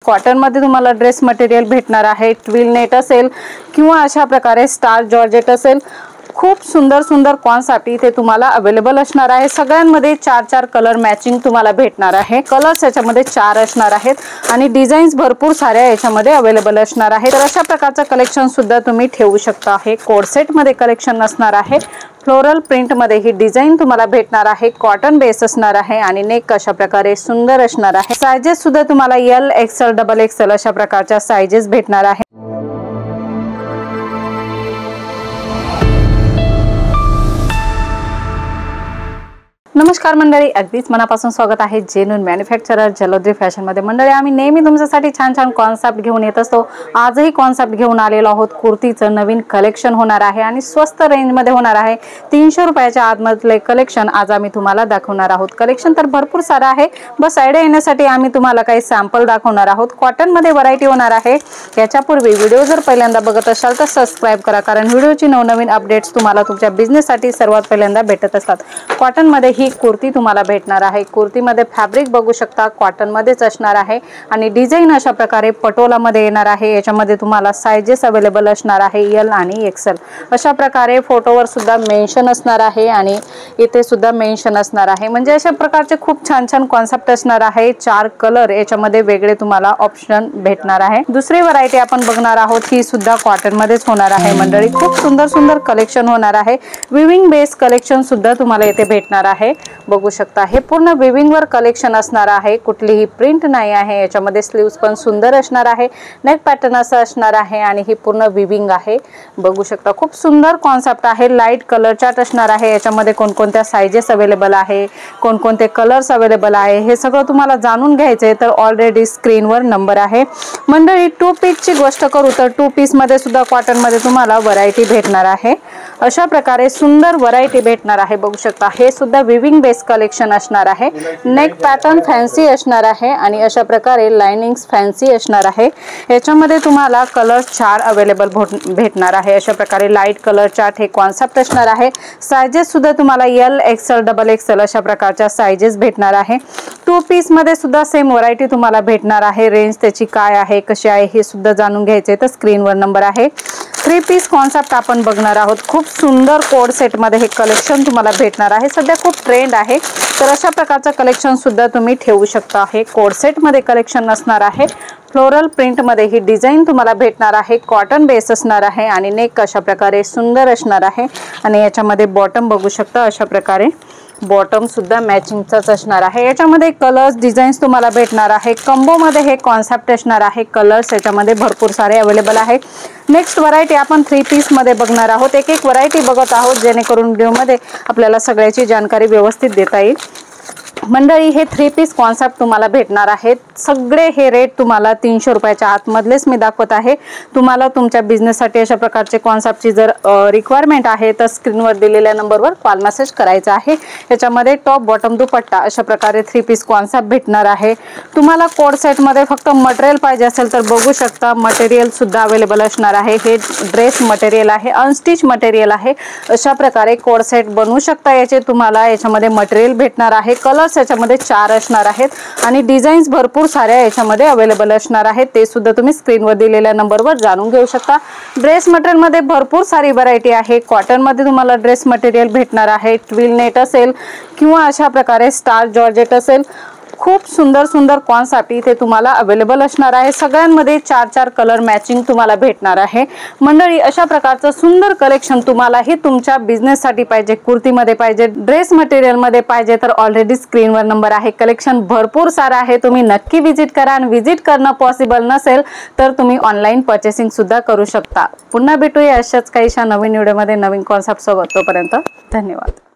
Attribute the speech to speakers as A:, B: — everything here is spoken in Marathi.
A: कॉटन मध्ये तुम्हाला ड्रेस मटेरियल भेटणार आहे। ट्विल नेट असेल किंवा अशा प्रकारे स्टार जॉर्जेट असेल, खूप सुंदर सुंदर कॉन्सेप्ट इथे तुम्हाला अवेलेबल असणार आहे। सगळ्यांमध्ये 4 कलर मॅचिंग तुम्हाला भेटणार आहे। कलर्स याच्यामध्ये 4 असणार आहेत आणि डिझाईन्स भरपूर साऱ्या याच्यामध्ये अवेलेबल असणार आहे। तर अशा प्रकारचं कलेक्शन सुद्धा तुम्ही ठेवू शकता। हे कोड सेट मध्ये कलेक्शन असणार आहे। फ्लोरल प्रिंट मध्ये ही डिझाईन तुम्हाला भेटणार आहे। कॉटन बेस असणार आहे आणि नेक अशा प्रकारे सुंदर असणार आहे। साइजेस सुद्धा तुम्हाला एल, एक्सेल, डबल एक्सेल अशा प्रकारच्या साइजेस भेटणार आहे। नमस्कार मंडळी, अगदीच मनापासून स्वागत आहे जेन्युइन मॅन्युफॅक्चरर जलोद्री फॅशन मध्ये। मंडळी, आम्ही नेहमी तुमच्यासाठी छान छान कॉन्सेप्ट घेऊन येत असतो। आजही कॉन्सेप्ट घेऊन आलेलो आहोत। कुर्तीचं नवीन कलेक्शन होणार आहे आणि स्वस्त रेंज मध्ये होणार आहे। 300 रुपयाच्या आतमधले कलेक्शन आज आम्ही तुम्हाला दाखवणार आहोत। कलेक्शन तर भरपूर सारा आहे, बस आयडिया येण्यासाठी आम्ही तुम्हाला काही सॅम्पल दाखवणार आहोत। कॉटन मध्ये व्हरायटी होणार आहे। याच्यापूर्वी व्हिडिओ जर पहिल्यांदा बघत असाल तर सबस्क्राइब करा, कारण व्हिडिओची नवनवीन अपडेट्स तुम्हाला तुमच्या बिझनेस साठी सर्वात पहिल्यांदा भेटत असतात। कॉटन मध्ये ही कुर्ती तुम्हाला भेटणार आहे। कुर्ती मध्ये फॅब्रिक बघू शकता, कॉटन मध्येच असणार आहे आणि डिझाइन अशा प्रकारे पटोला मध्ये येणार आहे। याच्यामध्ये तुम्हाला साइजेस अवेलेबल असणार आहे, एल आणि एक्सेल अशा प्रकारे। फोटोवर सुद्धा मेन्शन असणार आहे आणि इथे सुद्धा मेन्शन असणार आहे। म्हणजे अशा प्रकारचे खूप छान छान कॉन्सेप्ट असणार आहे। 4 कलर याच्यामध्ये वेगळे तुम्हाला ऑप्शन भेटणार आहे। दुसरी व्हरायटी आपण बघणार आहोत, ही सुद्धा कॉटन मध्येच होणार आहे। मंडळी, खूप सुंदर सुंदर कलेक्शन होणार आहे। विविंग बेस कलेक्शन सुद्धा तुम्हाला इथे भेटणार आहे। बघू शकता, हे पूर्ण विविंग वर कलेक्शन असणार आहे। कुठलीही प्रिंट नाही आहे याच्यामध्ये। स्लीव्स पण सुंदर असणार आहे। नेक पॅटर्न असं असणार आहे आणि ही पूर्ण विविंग आहे। बघू शकता, खूप सुंदर कॉन्सेप्ट आहे। लाईट कलर चार्ट असणार आहे। याच्यामध्ये कोणकोणत्या साइजेस अवेलेबल आहे, कोणकोणते कलर्स अवेलेबल आहे, हे सगळं तुम्हाला जाणून घ्यायचंय तर ऑलरेडी स्क्रीनवर नंबर आहे। मंडळी, 2 पीसची गोष्ट करू तर 2 पीस मध्ये सुद्धा कॉटन मध्ये तुम्हाला व्हरायटी भेटणार आहे। अशा प्रकारे सुंदर व्हरायटी भेटणार आहे। बघू शकता, हे सुद्धा विविंग बेस कलेक्शन असणार आहे। नेक पॅटर्न फॅन्सी असणार आहे आणि अशा प्रकारे लाइनिंग्स फॅन्सी असणार आहे। याच्यामध्ये तुम्हाला कलर 4 अवेलेबल भेटणार आहे। अशा प्रकारे लाईट कलर चार्ट हे कॉन्सेप्ट असणार आहे। साइजेस सुद्धा तुम्हाला एल, एक्सेल, डबल एक्सेल अशा प्रकारच्या साइजेस भेटणार आहे। 2 पीस मध्ये सुद्धा सेम व्हरायटी तुम्हाला भेटणार आहे। रेंज त्याची काय आहे, कशी आहे हे सुद्धा जाणून घ्यायचे तर स्क्रीनवर नंबर आहे। 3 पीस कॉन्सेप्ट आपण बघणार आहोत। खूप सुंदर कोड सेट मध्ये हे कलेक्शन तुम्हाला भेटणार आहे। सध्या खूप ट्रेंड आहे, तर अशा प्रकारचं कलेक्शन सुद्धा तुम्ही ठेवू शकता। हे कोड सेट मध्ये कलेक्शन असणार आहे। फ्लोरल प्रिंट मध्ये ही डिझाईन तुम्हाला भेटणार आहे। कॉटन बेस असणार आहे आणि नेक अशा प्रकारे सुंदर असणार आहे आणि याच्यामध्ये बॉटम बघू शकता, अशा प्रकारे बॉटम सुद्धा मॅचिंगचाच असणार आहे। याच्यामध्ये कलर्स डिझाईन्स तुम्हाला भेटणार आहे। कंबो मध्ये हे कॉन्सेप्ट असणार आहे। कलर्स याच्यामध्ये भरपूर सारे अवेलेबल आहे। नेक्स्ट व्हरायटी आपण 3 पीस मध्ये बघणार आहोत। एक एक व्हरायटी बघत आहोत जेणेकरून व्हिडिओ मध्ये आपल्याला सगळ्याची जानकारी व्यवस्थित देता येईल। मंडळी, हे 3 पीस कॉन्सेप्ट तुम्हाला भेटणार आहेत। सगळे हे रेट तुम्हाला 300 रुपयाच्या आतमधलेच मी दाखवत आहे। तुम्हाला तुमच्या बिझनेस साठी अशा प्रकारचे कॉन्सेप्टची जर रिक्वायरमेंट आहे तर स्क्रीनवर दिलेल्या नंबरवर कॉल मेसेज करायचा आहे। याच्यामध्ये टॉप बॉटम दुपट्टा अशा प्रकारे 3 पीस कॉन्सेप्ट भेटणार आहे। तुम्हाला कोड सेट मध्ये फक्त मटेरियल पाहिजे असेल तर बघू शकता, मटेरियल सुद्धा अवेलेबल असणार आहे। हे ड्रेस मटेरियल आहे, अनस्टिच मटेरियल आहे। अशा प्रकारे कोड सेट बनवू शकता। याचे तुम्हाला याच्यामध्ये मटेरियल भेटणार आहे। कलर्स याच्यामध्ये 4 असणार आहेत आणि डिझाईन्स भरपूर साऱ्या याच्यामध्ये अवेलेबल असणार आहेत। ते सुद्धा तुम्ही स्क्रीनवर दिलेल्या नंबरवर जाणून घेऊ शकता। ड्रेस मटेरियल मध्ये भरपूर सारी व्हरायटी आहे। कॉटन मध्ये तुम्हाला ड्रेस मटेरियल भेटणार आहे। ट्विल नेट असेल किंवा अशा प्रकारे स्टार जॉर्जेट असेल, खूप सुंदर सुंदर कॉन्सेप्ट इथे तुम्हाला अवेलेबल असणार आहे। सगळ्यांमध्ये 4 कलर मॅचिंग तुम्हाला भेटणार आहे। मंडळी, अशा प्रकारचं सुंदर कलेक्शन तुम्हाला हे तुमच्या बिझनेस साठी पाहिजे, कुर्तीमध्ये पाहिजे, ड्रेस मटेरियल मध्ये पाहिजे तर ऑलरेडी स्क्रीनवर नंबर आहे। कलेक्शन भरपूर सारा आहे, तुम्ही नक्की विजिट करा आणि विजिट करणं पॉसिबल नसेल तर तुम्ही ऑनलाईन परचेसिंग सुद्धा करू शकता। पुन्हा भेटूया अशाच काहीशा नवीन व्हिडिओ मध्ये नवीन कॉन्सेप्ट सोबत। तोपर्यंत धन्यवाद।